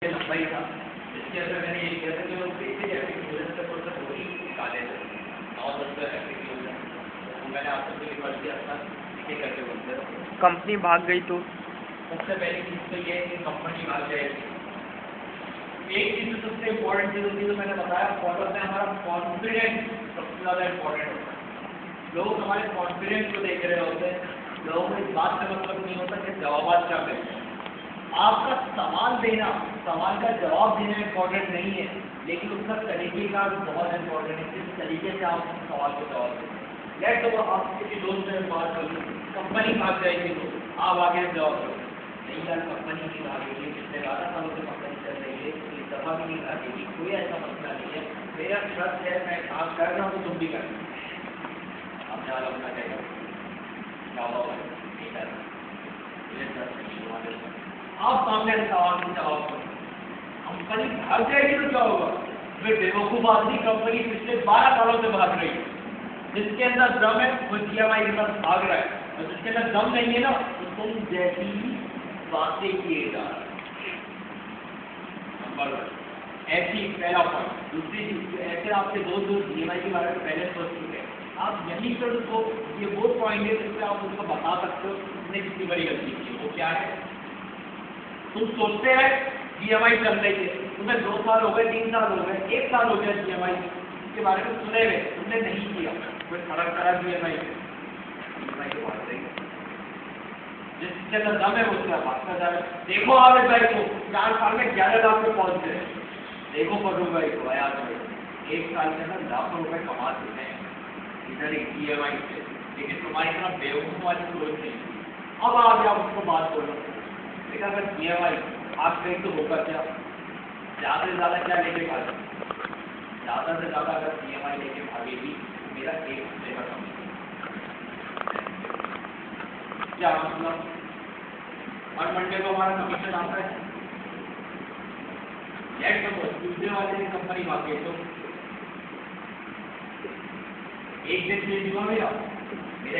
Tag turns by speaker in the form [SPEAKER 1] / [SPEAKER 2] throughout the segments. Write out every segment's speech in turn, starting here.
[SPEAKER 1] लंबा ही था, इसके अंदर मैंने ये किया था कि वो बेसिक एप्लीकेशन से कुछ वही निकाले थे 9-10 एप्लीकेशन, तो मैंने आपको भी कर दिया था लिखे करके बोलते थे।
[SPEAKER 2] कंपनी भाग गई तो
[SPEAKER 1] सबसे पहली चीज़ तो ये है कि कंपनी भाग जाएगी। एक चीज़ तो सबसे इम्पोर्टेंट चीज़ होती है, तो मैंने बताया फॉलो में हमारा कॉन्फिडेंस सबसे ज़्यादा इम्पोर्टेंट होता है। लोग हमारे कॉन्फिडेंस को देख रहे होते हैं, लोगों को इस बात का मतलब नहीं होता कि जवाब क्या देते हैं। आपका सवाल देना, सवाल का जवाब देना इम्पोर्टेंट नहीं है, लेकिन उसका तरीके का बहुत इम्पोर्टेंट है, किस तरीके से आप उस सवाल को जवाब दें। लेट तो आप किसी दोस्त से बात कर लो, कंपनी भाग जाएगी तो आप आगे जवाब दो, नहीं यार कंपनी नहीं भागेगी, पिछले 12 सालों से कंपनी चल रही है, इस दफ़ा भी नहीं भागेगी, कोई ऐसा मसला नहीं है, मेरा ट्रस्ट है, मैं काम कर रहा हूँ तो तुम भी करना। आपने वाला अपना कहेगा क्या होगा नहीं करना, मुझे ट्रस्ट नहीं हुआ। आप सामने सवाल का जवाब करो, कंपनी भाग जाएगी तो क्या होगा? वे बेवकूफ़ आदमी, कंपनी पिछले 12 सालों से भाग रही है, जिसके अंदर दम है वो GMI के साथ भाग रहा है, और जिसके अंदर दम नहीं है ना तो तुम जैसी बातें किए जा रहे हैं। नंबर 1 ऐसी पहला पॉइंट। दूसरी चीज, ऐसे आपके दोस्त GMI के बारे में पहले सोच चुके हैं, आप यहीं पर उसको, ये वो पॉइंट है जिससे आप उसको बता सकते हो उसने कितनी बड़ी गलती की। वो क्या है? तुम सोचते हैं GMI चल रही है, तुम्हें 2 साल हो गए, 3 साल हो गए, 1 साल हो गया GMI के बारे में सुने हुए, तुमने नहीं किया, कोई फर्क करा GMI के बात रही, जिसके अंदर दम है वो उसका बात कर जाए। देखो आमिर भाई को 4 साल में 11 लाख पे पहुंच गए, देखो फरूक भाई को, आया 1 साल के अंदर लाखों रुपए कमा चुके हैं इधर एक GMI से, लेकिन तुम्हारी तरफ बेवकूफ वाली सोच नहीं। अब आ गया उसको बात बोलो, अगर GMI आप कहीं तो होगा क्या, ज़्यादा से ज़्यादा क्या लेके भागे, ज़्यादा से ज़्यादा अगर GMI लेके भागेगी मेरा 1 हफ्ते का कम क्या मतलब, हर मंडे को हमारा कमीशन आता है, लेट सपोज ट्यूजडे वाले दिन कंपनी भाग गई तो 1 दिन चेंज हुआ मेरा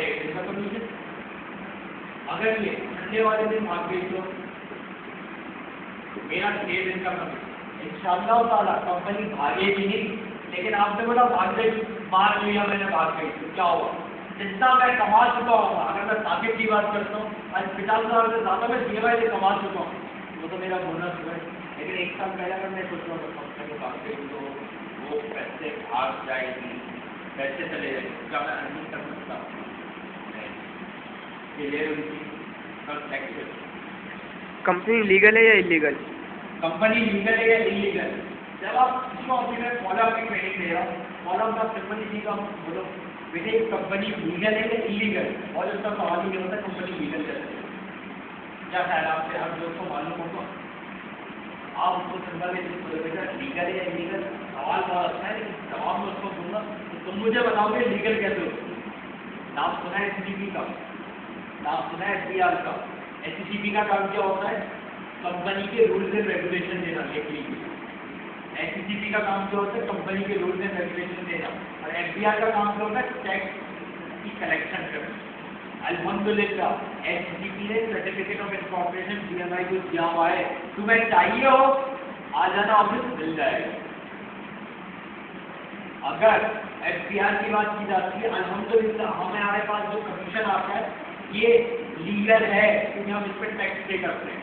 [SPEAKER 1] 1 दिन का कमीशन। अगर ये संडे वाले दिन भाग गई तो मेरा 6 दिन का कमीशन। इंशाअल्लाह ताला कंपनी भागेगी नहीं, लेकिन आपने बोला भाग गई, मान लिया मैंने भाग गई तो क्या हुआ, जितना मैं कमा चुका हूँ, अगर मैं साकिब की बात करता हूँ आज 50 साल से ज़्यादा मैं GMI से कमा चुका हूँ, वो तो मेरा बोनस हुआ है। लेकिन 1 साल पहले अगर मैं सोच रहा हूँ कंपनी को भाग गई तो वो पैसे भाग जाएगी, पैसे चले जाएंगे, क्या मैं अर्निंग कर सकता हूँ? ये उनकी टैक्स।
[SPEAKER 2] कंपनी लीगल है या इलीगल?
[SPEAKER 1] कंपनी लीगल है या इलीगल? जब आप किसी ऑफिस में फॉलोअप की ट्रेनिंग दे रहा हूँ, फॉलोअप का सिंपल इसी का बोलो बेटे कंपनी लीगल है या इलीगल, और उसका सवाल ही होता है कंपनी लीगल कैसे। क्या ख्याल आपसे हर दोस्त को मालूम होगा? आप उसको सिंपल बोलो बेटा लीगल है या इलीगल, सवाल बहुत अच्छा है, लेकिन जवाब मैं उसको दूंगा तो तुम मुझे बताओगे लीगल कैसे हो। नाम सुना है SCB का, नाम सुना है SBR का। SCB का काम क्या होता है? कंपनी के रूल्स एंड रेगुलेशन देना, लिख लीजिए। SCB का काम क्या होता है? कंपनी के रूल्स एंड रेगुलेशन देना। और SBR का काम क्या होता है? टैक्स की कलेक्शन करना। अल्हम्दुलिल्लाह SCB ने सर्टिफिकेट ऑफ इनकॉर्पोरेशन GMI को दिया हुआ है, तुम्हें चाहिए हो आ जाना ऑफिस मिल जाएगा। अगर SBR की बात की जाती है, अल्हम्दुलिल्लाह हमारे पास जो कमीशन आता है ये लीगल है, क्योंकि हम इस पर टैक्स पे करते हैं।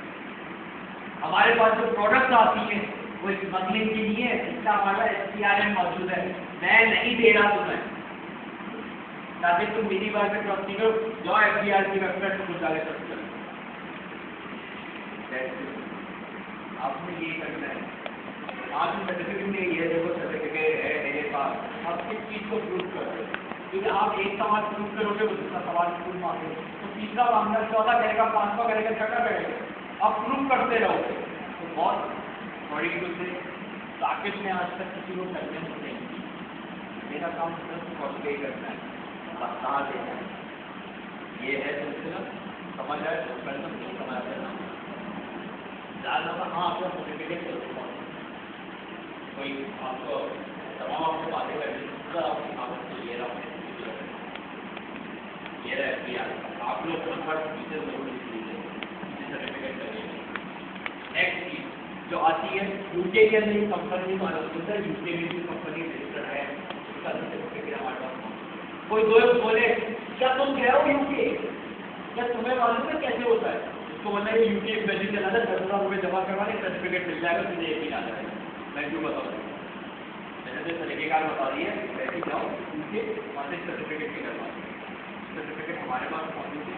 [SPEAKER 1] हमारे पास जो प्रोडक्ट आती है वो स्मगलिंग के लिए है, इसका हमारा SPR में मौजूद है, मैं नहीं दे रहा तुम्हें, ताकि तुम मेरी बात में ट्रस्ट नहीं करो, जो SPR की वेबसाइट को खुद आगे ट्रस्ट करो। आपने ये करना है, आपने सर्टिफिकेट में ये देखो सर्टिफिकेट है मेरे पास, आप किस चीज़ को प्रूव कर रहे हो, क्योंकि आप एक सवाल प्रूव करोगे तो दूसरा सवाल प्रूव मांगोगे, तो तीसरा मामला 14 करेगा, 5वां करेगा, 6वां करेगा, आप प्रूव करते रहोगे। तो बहुत बड़ी से साकिब ने आज तक किसी को कन्विंस नहीं की, मेरा काम सिर्फ कॉन्वे करना है, बता देना है, ये है सिलसिला, समझ आए तो पहले नहीं समझ देना ज़्यादा। हाँ आपका सर्टिफिकेट कोई आपको तमाम आपसे बातें कर आपको ये रहा आप लोग हर टीचर जरूर लीजिए सर्टिफिकेट करिए। नेक्स्ट चीज जो आती है यूके के अंदर कंपनी मालूम यूके में भी कंपनी रजिस्टर्ड है उसका सर्टिफिकेट हमारे पास। कोई दोस्त बोले क्या तुम गए हो यूके, क्या तुम्हें मालूम है कैसे होता है? उसको बोलना है यूके वैल्यू चला था 10,000 रुपये जमा करवाने सर्टिफिकेट मिल जाएगा, तुझे यकीन आ जाएगा। मैं क्यों बताऊँ, मैंने तो तरीकेकार बता दी है, वैसे जाओ यूके वहाँ से सर्टिफिकेट निकलवा, सर्टिफिकेट हमारे पास मौजूद है,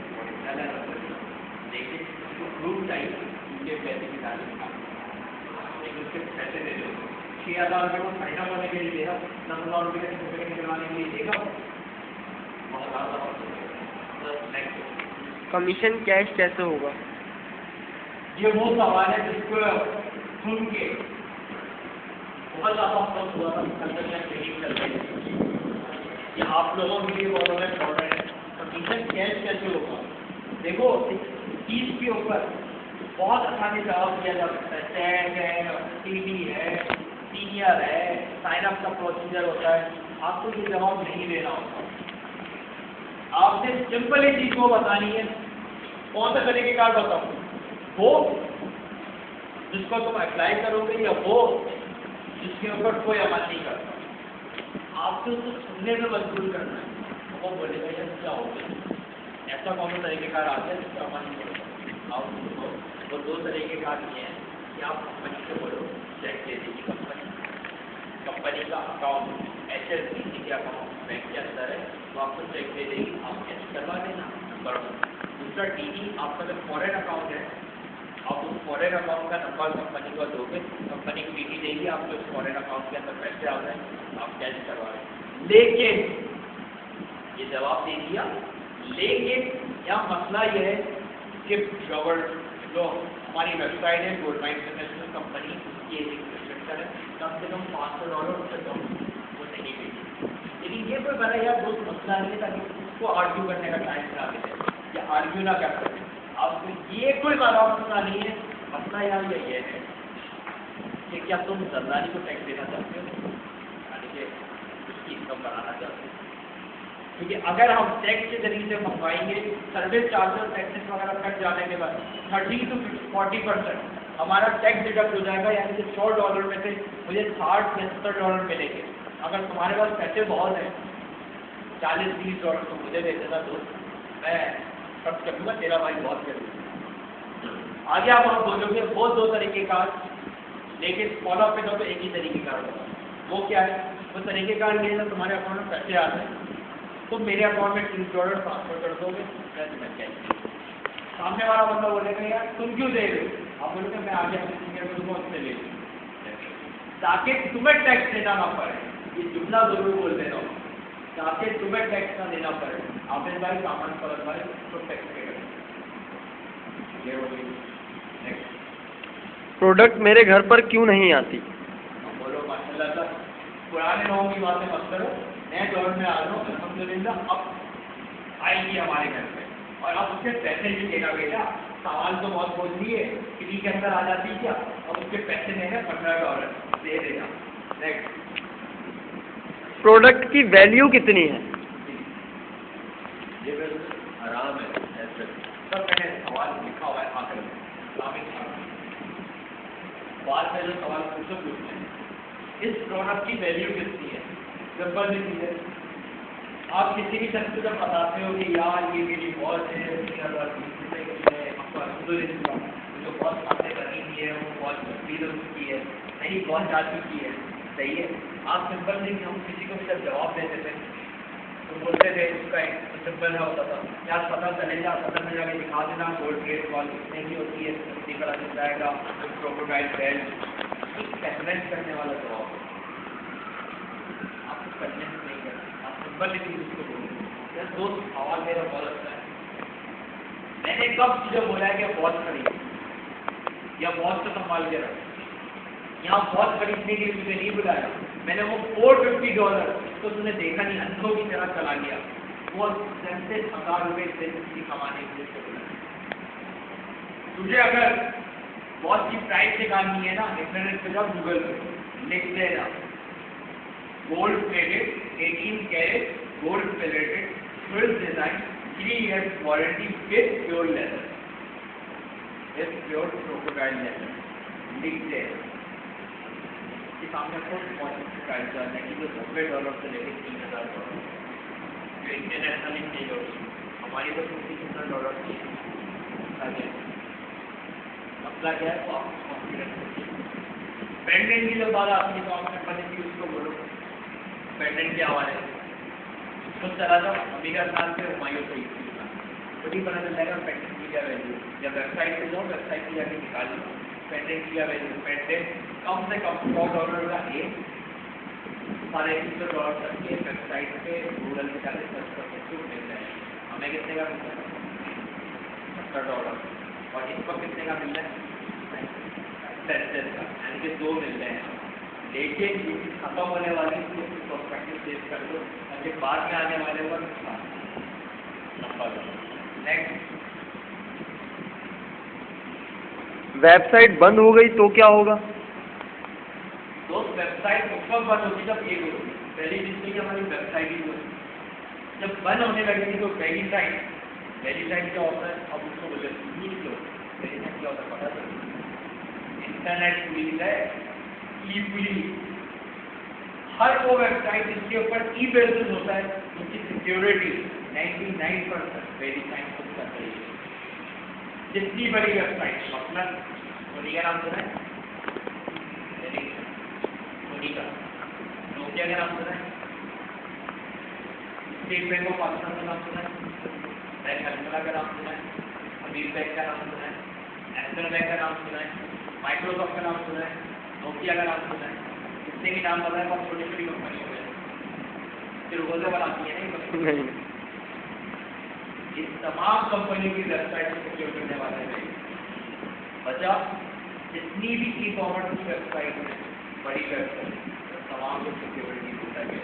[SPEAKER 1] लेकिन उसको प्रूफ चाहिए यूके पैसे की तारीख का, लेकिन उसके पैसे दे दो 6,000 रुपये को साइन अप करने के लिए देगा, 10,000 रुपये का सर्टिफिकेट निकलवाने के लिए देगा, बहुत ज़्यादा।
[SPEAKER 2] कमीशन कैश कैसे होगा?
[SPEAKER 1] ये वो सवाल है जिसको सुन के बहुत ज़्यादा अफसोस हुआ था ट्रेनिंग चल रही थी कि आप लोगों के लिए बहुत ज़्यादा इम्पोर्टेंट है, कमीशन कैश कैसे होगा? देखो चीज़ के ऊपर बहुत आसानी से जवाब दिया जा सकता है, चेक है, टीडी है, सीनियर है, साइन अप का प्रोसीजर होता है, आपको ये जवाब नहीं देना होता। आपने सिंपल ही चीज को बतानी है, कौन सा तरीके का बताऊं, वो जिसको तुम अप्लाई करोगे या वो जिसके ऊपर कोई अमल नहीं करता। आपको उसको सुनने में मजबूर करना है, तो वो बोलेगा यार क्या हो गया, ऐसा कौन सा तरीकेकार आ गया जिसका अमल नहीं करता। आप उसको वो दो तरीकेकार ये हैं कि आप कंपनी से बोलो चेक दे देगी कंपनी का अकाउंट HSBC के अकाउंट बैंक के अंदर है, तो आपको चेक दे देगी, आप कैश करवा देना, नंबर 1। दूसरा टीडी आपका जो फॉरेन अकाउंट है, आप उस फॉरेन अकाउंट का नंबर कंपनी को दोगे, कंपनी टीडी देगी, आपके उस फॉरेन अकाउंट के अंदर पैसे आ गए, आप कैश करवा रहे। लेकिन ये जवाब दे दिया, लेकिन यहाँ मसला ये है कि गवर्नमेंट जो हमारी वेबसाइट है गोल्डमाइन इंटरनेशनल कंपनी की रिस्ट्रिक्शन है, कम से कम $500 उससे कम वो नहीं भेजी। लेकिन ये कोई बड़ा यार दोस्त मसला नहीं है, ताकि उसको आर्ग्यू करने का टाइम ना मिले या आर्ग्यू ना कर सके। अब ये कोई बड़ा मसला नहीं है, मसला यार ये है कि क्या तुम जर्दारी को टैक्स देना चाहते हो, यानी कि उसकी इनकम बढ़ाना चाहते हो, क्योंकि अगर हम टैक्स के जरिए से मंगवाएंगे, सर्विस चार्जेस टैक्सेस वगैरह कट जाने के बाद 30 to 40% हमारा टैक्स डिडक्ट हो जाएगा, यानी कि $100 में से मुझे $60 या $70 मिलेंगे। अगर तुम्हारे पास पैसे बहुत हैं, $40-30 तो मुझे दे देना दोस्त, मैं खर्च कर दूँगा, तेरा भाई बहुत कर। आगे आप बोलोगे वो दो तरीके का, लेकिन फॉलोअप पे दो तो एक ही तरीके का होगा। वो क्या है, वो तरीके का ये है, तुम्हारे अकाउंट में पैसे आते हैं, तुम मेरे अकाउंट में $30 ट्रांसफर कर दोगे, मैं तुम्हें कैश। सामने वाला बंदा बोलेगा यार तुम क्यों दे रहे हो, आप बोलोगे मैं आगे अपने सीनियर को दूंगा, उससे ले ताकि तुम्हें टैक्स देना ना पड़े। ये जुमला जरूर बोल देना हो, ताकि तुम्हें टैक्स ना देना पड़े। आमिर भाई, सामान फरक भाई तो टैक्स पे करें। ये हो गई। नेक्स्ट,
[SPEAKER 2] प्रोडक्ट मेरे घर पर क्यों नहीं आती?
[SPEAKER 1] बोलो माशाल्लाह सर, पुराने लोगों की बातें मत करो, नए दौर में आ रहा हूँ अल्हम्दुलिल्लाह, अब आएंगी हमारे घर पे और अब उसके पैसे भी देगा बेटा। सवाल तो बहुत बोल दिए, फ्री के अंदर आ जाती क्या, अब उसके पैसे देंगे $15 दे देगा। नेक्स्ट,
[SPEAKER 2] प्रोडक्ट की वैल्यू कितनी है?
[SPEAKER 1] ये बिल्कुल आराम है ऐसे सब, मैंने सवाल लिखा हुआ है आखिर में, बाद में जो सवाल पूछते हैं इस प्रोडक्ट की वैल्यू कितनी है, सिंपल सी चीज़ है। आप किसी भी शख्स को जब बताते हो कि यार ये मेरी वॉच है 3,020 रुपये की है, आपको अल्हम्दुलिल्लाह जो वॉच आपने करनी है वो वॉच खरीद चुकी है, नई वॉच आ चुकी है, सही है। आप सिंपल नहीं, हम किसी को भी जब जवाब देते थे तो बोलते थे उसका एक सिंपल है होता था, यार पता चलेगा, पता में जाके दिखा देना गोल्ड प्लेट वॉच कितने की होती है, उसी तरह चल जाएगा क्रोकोडाइल बेल्ट, एक कन्वेंस करने वाला जवाब। आप कुछ कन्वेंस नहीं करते, आप सिंपल चीज़ उसको बोलो यार दोस्त सवाल मेरा बहुत अच्छा है, मैंने कब तुझे बोला है कि वॉच खरीद या वॉच को संभाल के रख, यहाँ वॉच खरीदने के लिए तुझे नहीं बुलाया, मैंने वो $450 तो तूने देखा नहीं, अंधों की तरह चला गया, वो 10,000 रुपये से कमाने के लिए बुलाया। तुझे अगर वॉच की प्राइस निकालनी है ना, इंटरनेट पे जाओ, गूगल पे लिख देना gold plated 18 carat gold plated full design 3 years warranty with pure leather, with pure crocodile leather. लिखते हैं कि सामने प्राइस है कि जो $90 से लेकर $3000 जो इंटरनेशनल इंटेज होगी हमारी तो $50,000 की है। मसला क्या है वो आप कॉन्फिडेंस पेंडेंट की जब बात आती है तो आपने पहले भी उसको बोलो पेंडेंट क्या हवाले तो चला जाओ अमीर खान से हुमायूं से खुद ही पता चल जाएगा पेंडेंट की क्या वैल्यू। जब वेबसाइट पे जाओ वेबसाइट पे जाके निकाल लो पेंडेंट की क्या वैल्यू। पेंडेंट कम से कम $100 का है $350 तक के वेबसाइट पे गूगल पे जाके सर्च कर सकते हो मिल जाएगा। हमें कितने का मिलता है $70 और इसको कितने का मिल रहा है $10 का यानी कि 2 मिल रहे हैं। लेकिन खत्म होने वाली प्रोस्पेक्टिव सेव कर दो ताकि बाद में आने वाले का नुकसान नंबर। नेक्स्ट
[SPEAKER 2] वेबसाइट बंद हो गई तो क्या होगा?
[SPEAKER 1] तो वेबसाइट उस वक्त बंद होगी जब एक होगी पहली चीज की हमारी वेबसाइट ही होगी। जब बंद होने लगेगी तो वेरीसाइट क्या होता है अब उसको बोले वेरीसाइट क्या होता है पता चल इंटरनेट पुलिस है ई पुलिस हर वो वेबसाइट जिसके ऊपर ई बेसिस होता है उसकी सिक्योरिटी 99% वेरीफाइड खुद कर रही है। जितनी बड़ी वेबसाइट मतलब उन्हीं का नाम सुना है उन्हीं का नोकिया का नाम सुना है स्टेट बैंक ऑफ पाकिस्तान का नाम सुना है बैंक अल्मोड़ा का नाम सुना है अमीर बैंक का नाम सुना है नेशनल बैंक का नाम सुना है माइक्रोसॉफ्ट का नाम सुना है नोकिया का नाम सुना है जितने भी नाम बताए बहुत छोटी छोटी कंपनी हो गए फिर रोजे बनाती है नहीं इस तमाम कंपनी की वेबसाइट को सिक्योर करने वाले हैं बचा जितनी भी ई कॉमर्स की वेबसाइट है बड़ी वेबसाइट तमाम को सिक्योरिटी होता है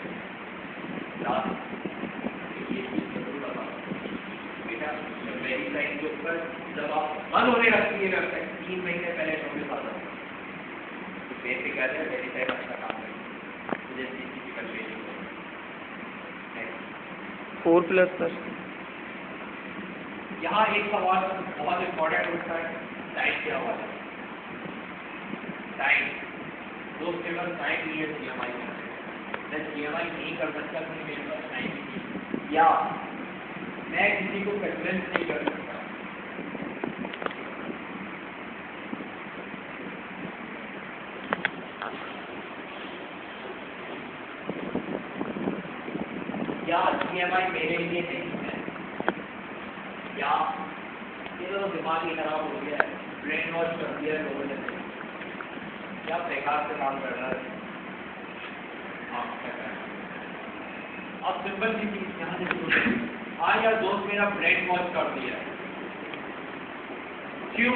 [SPEAKER 1] ये चीज जरूर बता बेटा वेबसाइट के ऊपर जब आप बंद होने लगती है वेबसाइट 3 महीने पहले नोटिस आता है तो बेसिक है वेरीफाइड अच्छा काम है मुझे सीसी कर लेनी
[SPEAKER 2] 4+ सर
[SPEAKER 1] यहाँ एक सवाल बहुत इम्पोर्टेंट होता है टाइम क्या हुआ टाइम दोस्त के पास टाइम नहीं है GMI मैं GMI नहीं कर सकता क्योंकि मेरे पास टाइम नहीं या मैं किसी को कन्विंस नहीं कर सकता या GMI मेरे लिए नहीं है या ये तो दिमाग ही खराब हो गया है ब्रेन वॉश कर दिया है लोगों ने क्या बेकार से काम कर रहा है अब सिंपल सी चीज यहाँ से हाँ यार दोस्त मेरा ब्रेन वॉश कर दिया है क्यों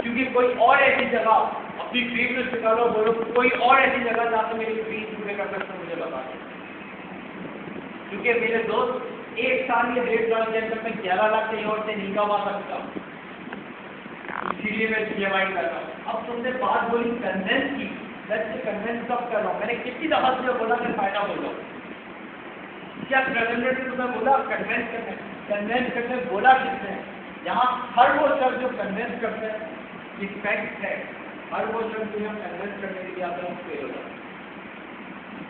[SPEAKER 1] क्योंकि कोई और ऐसी जगह अपनी ड्रीम में सिखा लो बोलो कोई और ऐसी जगह जहाँ से मेरी ड्रीम पूरे कर सकते मुझे बता दो क्योंकि मेरे दोस्त 1 साल या 1.5 साल के अंदर मैं 11 लाख कहीं और से नहीं कमा सकता इसीलिए मैं GMI कर रहा हूँ। अब तुमने बात बोली कन्वेंस की मैं कन्वेंस कब कर रहा हूँ मैंने कितनी दफा तुझे बोला कि फायदा बोलो क्या प्रेजेंटर से तुम्हें बोला कन्वेंस करने बोला किसने यहाँ हर वो शब्द जो कन्वेंस करते हैं इफेक्ट है हर वो शब्द जो कन्वेंस करने के लिए आता है फेल हो जाता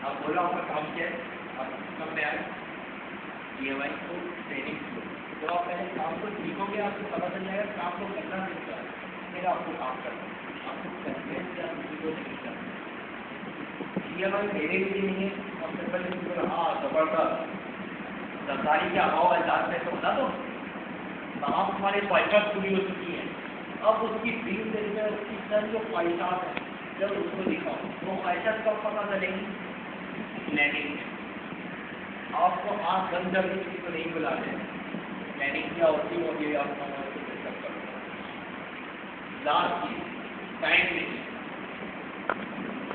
[SPEAKER 1] अब बोला आपका काम क्या है अब कब में आए GMI को ट्रेनिंग तो आप पहले काम को सीखोगे आपको पता चल जाएगा काम को करना मिलता है फिर आपको काम करना आपको कन्वेंस या किसी को नहीं करना GMI मेरे लिए नहीं है और सिंपल इसको हाँ जबरदस्त सरकारी के अभाव एहसास में तो बता दो तमाम हमारे ख्वाहिशात पूरी हो चुकी हैं अब उसकी ड्रीम देखकर उसकी सर जो ख्वाहिशात है जब उसको दिखाओ वो ख्वाहिशात कब पता चलेंगी प्लानिंग आपको आँख बंद करके किसी को नहीं बुला रहे प्लानिंग क्या होती है ये आपको डिस्कस करो लास्ट चीज टाइम नहीं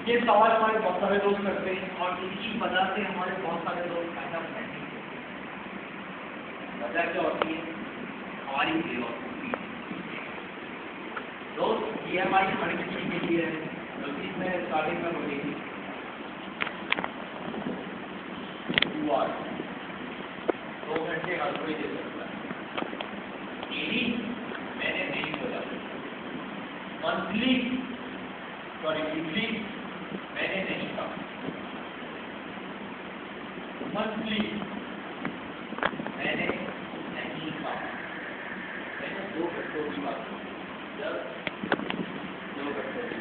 [SPEAKER 1] ये सवाल हमारे बहुत सारे दोस्त करते हैं और इसी वजह से हमारे बहुत सारे दोस्त फायदा उठाते हैं वजह क्या होती है हमारी फिलॉसफी दोस्त GMI हर किसी के लिए है गलती में स्टार्टिंग में बोलेगी 2 घंटे हर कोई दे सकता है यही मैंने नहीं बोला मंथली मैंने नहीं कहा, मंथली मैंने नहीं कहा, मैंने 2 घंटों की बात की, जब 2 घंटों की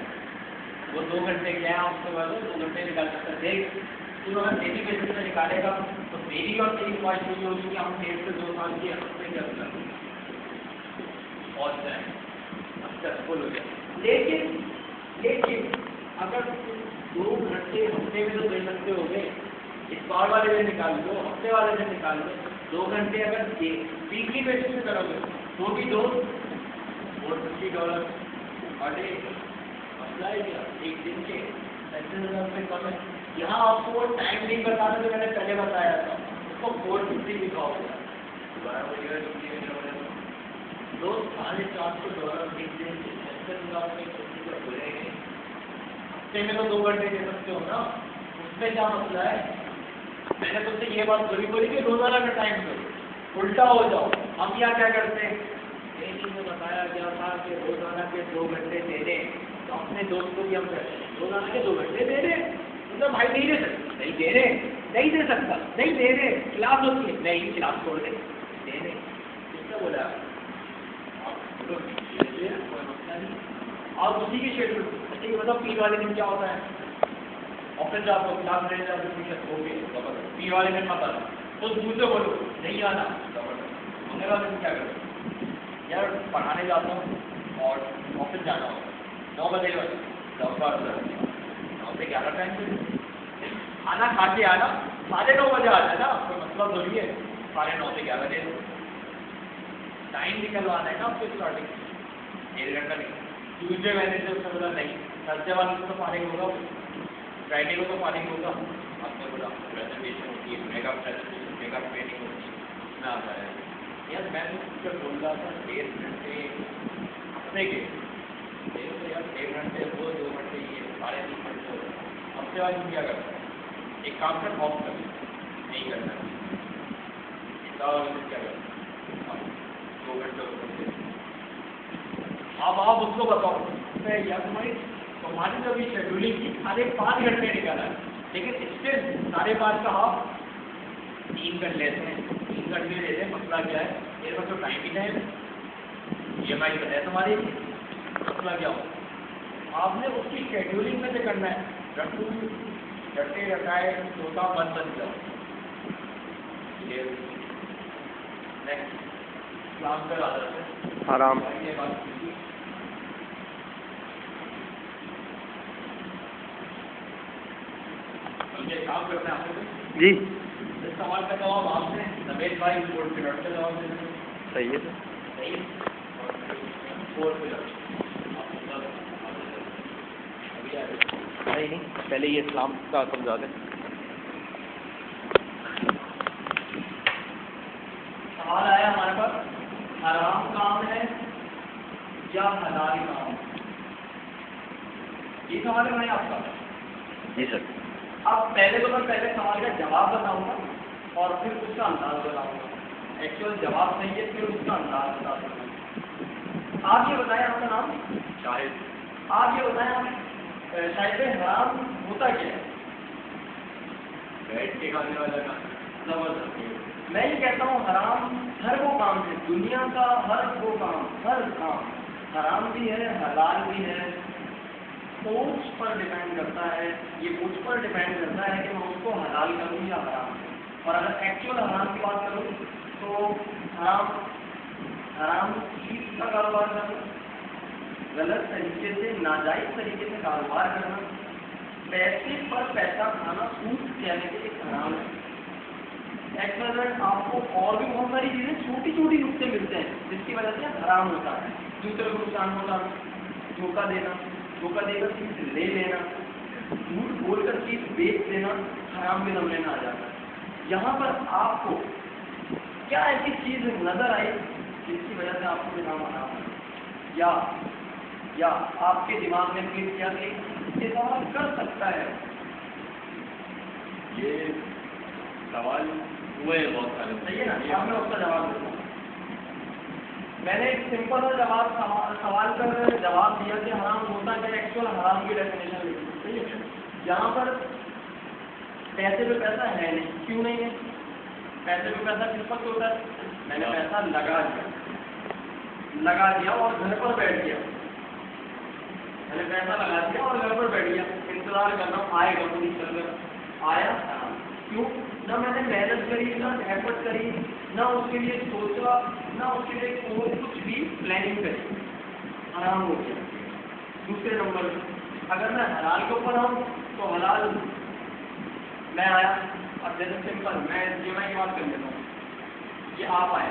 [SPEAKER 1] वो 2 घंटे क्या है उसके बाद 2 घंटे निकाल सकते हैं। देख तू अगर डेली बेसिस पे निकालेगा तो मेरी और तेरी ख्वाहिश यही होगी कि हम 1.5 से 2 साल की हफ्ते के अंदर पहुँच जाए, सक्सेसफुल हो जाए। लेकिन अगर 2 घंटे हफ्ते में तो दे सकते हो गए, इस बार वाले दिन निकाल लो, हफ्ते वाले दिन निकाल लो, 2 घंटे अगर वीकली बेसिस पे करोगे तो भी $450 पर डे मसला है क्या, एक दिन के 35,000 रुपये कम है। यहाँ आपको वो टाइम नहीं बताना जो मैंने पहले बताया था, उसको 450 लिखाओगे, दोबारा बोलिएगा तो $450 एक दिन के 35,000 रुपये बोलेंगे। हफ्ते में तो 2 घंटे दे सकते हो ना, उसमें क्या मसला है। मैंने तुमसे ये बात बोली कि रोजाना का टाइम दो, उल्टा हो जाओ। हम यहाँ क्या करते हैं, ट्रेनिंग में बताया गया था कि रोजाना के 2 घंटे दे दें, तो अपने दोस्त को भी हम कहते हैं रोजाना के 2 घंटे दे दें, मतलब भाई नहीं दे सकते, नहीं दे रहे, नहीं दे सकता, नहीं दे रहे, क्लास होती है, नहीं क्लास छोड़ दे रहे, किसने बोला आप उसी की शेड्यूल। अच्छा ये मतलब पीर वाले दिन क्या होता है, ऑफिस जाओ क्लास ले जाओ, पीर वाले दिन मत आना, तो दूसरे बोलो नहीं आना, होने वाले दिन क्या करो यार, पढ़ाने जाता हूँ और ऑफिस जाना होगा 9 बजे, 9 से 11 टाइम पे खाना खा के आना, 9:30 बजे आ जाना, कोई मतलब थोड़ी है 9:30 से 11 दे दो, टाइम निकलवाना है ना आपको स्टार्टिंग 1.5 घंटा नहीं। ट्यूजडे वेडनेसडे उसने बोला नहीं, थर्सडे वाले को तो पानी होगा, फ्राइडे को तो पानी होगा, आपने बोला प्रेजेंटेशन होती है, मेगा प्रेजेंटेशन, मेगा ट्रेनिंग होती है, उसमें आ जाए यार। मैं तो बोल रहा था 1.5 घंटे हफ्ते के, यार 1.5 घंटे वो 2 घंटे ये 3.5 घंटे हो गए। हफ्ते वाले क्या करता है, एक काम कर ऑफ कर, नहीं करना क्या करता 2 घंटे। अब आप उसको बताओ यार तुम्हारी जो भी शेड्यूलिंग थी 5.5 घंटे निकाला है, लेकिन स्टिल 5.5 का हाफ 3 कर लेते हैं, 3 घंटे ले लेते हैं। मसला क्या है, मेरे पास तो टाइम ही नहीं है, EMI है तुम्हारी, मसला क्या हो आपने उसकी शेड्यूलिंग में से करना है। रटू रटे रटाए छोटा बन जाओ। ये नेक्स्ट क्लास पर आदत है
[SPEAKER 2] आराम
[SPEAKER 1] ये बात ये काम करना है आपको
[SPEAKER 2] जी,
[SPEAKER 1] इस सवाल का जवाब आपने नवेद भाई 4 पिलर का जवाब देना।
[SPEAKER 2] सही है सर,
[SPEAKER 1] सही है 4 पिलर
[SPEAKER 2] नहीं पहले ये इस्लाम का समझा दें।
[SPEAKER 1] सवाल आया हमारे पास, हराम काम है या हलाल काम, ये सवाल है आपका।
[SPEAKER 2] जी सर।
[SPEAKER 1] अब पहले तो मैं पहले सवाल का जवाब बताऊंगा और फिर उसका अंदाज बताऊंगा। एक्चुअल जवाब सही है फिर उसका अंदाज बता दूंगा। आप ये बताएं आपका नाम शाहिद, आप ये बताएं आप शायद हराम होता क्या है? बैठ के खाने वाला काम, जबरदस्त। मैं ये कहता हूँ हराम हर वो काम है, दुनिया का हर वो काम, हर काम हराम भी है हलाल भी है। सोच पर डिपेंड करता है, ये मुझ पर डिपेंड करता है कि मैं उसको हलाल करूँ या हराम। और अगर एक्चुअल हराम की बात करूँ तो हराम चीज का कारोबार करना, गलत तरीके से नाजायज तरीके से कारोबार करना, पैसे पर पैसा खाना सूद कहने के एक हराम है। एक्सपेरिमेंट आपको और भी बहुत सारी चीज़ें छोटी छोटी नुक्ते मिलते हैं जिसकी वजह से हराम होता है। दूसरे को नुकसान होता, धोखा देना, धोखा देकर चीज ले लेना, झूठ बोलकर चीज बेच देना हराम के दामने में आ जाता है। यहाँ पर आपको क्या ऐसी चीज नजर आई जिसकी वजह से आपको नाम हराम है, या आपके दिमाग में क्लिक किया कि ये सवाल कर सकता है? ये सवाल हुए बहुत सारे, सही है ना, आपने उसका जवाब दिया। मैंने एक सिंपल सा सवाल का जवाब दिया कि हराम होता है, एक्चुअल हराम की डेफिनेशन लिखी।
[SPEAKER 3] यहाँ पर पैसे पे पैसा है नहीं, क्यों नहीं है? पैसे पे पैसा किस वक्त होता है? मैंने पैसा लगा दिया और घर पर बैठ गया। मैंने पैसा लगा दिया और घर पर बैठ गया, इंतजार कर रहा हूँ आएगा तो नहीं चल रहा, आया क्यों? ना मैंने मेहनत करी, ना एफर्ट करी, ना उसके लिए सोचा, ना उसके लिए कोई कुछ भी प्लानिंग करी, आराम हो गया। दूसरे नंबर अगर मैं हलाल के ऊपर आऊँ तो हलाल मैं आया, अब जैसे सिंपल मैं जीवन की बात कर लेता हूँ, ये आप आए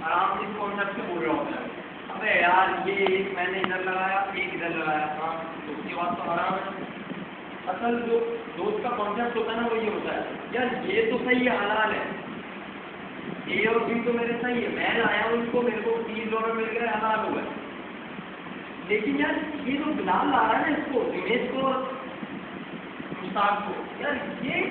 [SPEAKER 3] आराम से इस कॉन्सेप्ट से बोल रहा होता है, अबे यार ये एक मैंने इधर लगाया, एक इधर लगाया, हाँ तो उसकी बात तो आराम है। असल जो दोस्त का कॉन्सेप्ट होता है ना वो ये होता है, यार ये तो सही है, हलाल है, ए और बी तो मेरे सही है, मैं लाया हूँ इसको, मेरे को $30 मिल गया, हलाल हुआ है। लेकिन यार ये जो बिलाल ला रहा है ना इसको, दिनेश को, मुश्ताक को, यार ये